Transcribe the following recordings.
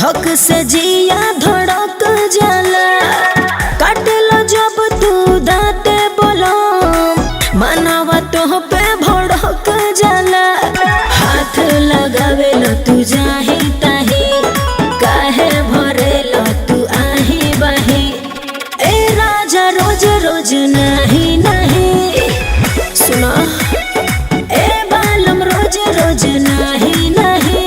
धक से जिया धड़क जाला, काटलो जब तू दाते बोलो मनावा तो पे भड़क जाला। हाथ लगावे लो तू जाही ताही, काहे भरे लो तू आही बाही। ए राजा रोज रोज नहीं नहीं सुना, ए बालम रोज रोज नहीं नहीं।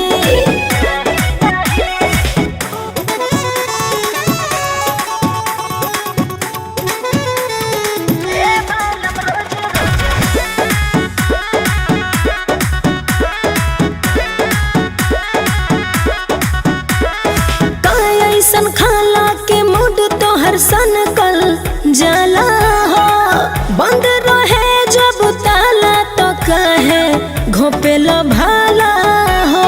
ऐसन खाला के मूड तो हर सन कल जाला हो, बंद रहे जब ताला तो कहे घोपेला भाला हो।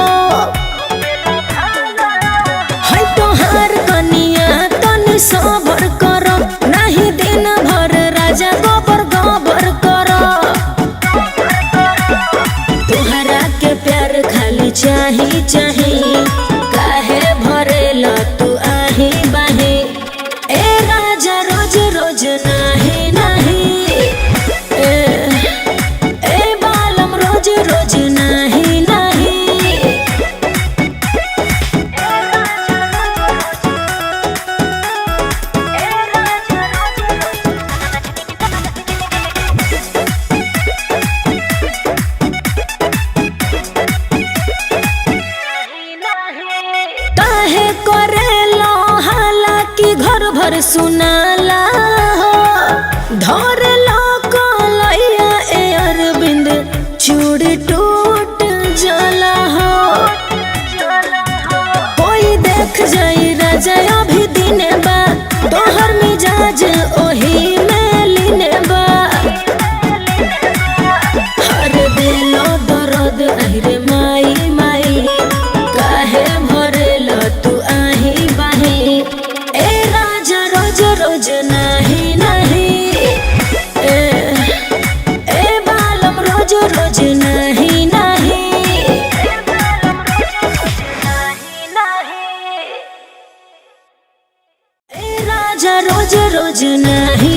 है तोहार कनिया तनी सबर करो, नहीं दिन भर राजा गोबर गोबर करो। तोहरा के प्यार खाली चाही चाही, काहे भरेला तू आही बाही। ए राजा रोज रोज नहीं नहीं, ए बालम रोज रोज नहीं नहीं। काहे करेलो हालांकि घर भर सुनाला हो, धर लो कलैया ए अरविंद चूड़ी टूट जाला हो। कोई देख जाई राजा अभी दिने बा, तोहर मिजाज ओही में लीने बा। हर दिलो दर्द अहिरे माई माई, काहे भरेलो तू आही बाही। ए राजा रोज रोज नहीं नहीं, ए बालम रोज रोज नहीं नहीं। ए राजा रोज रोज नहीं।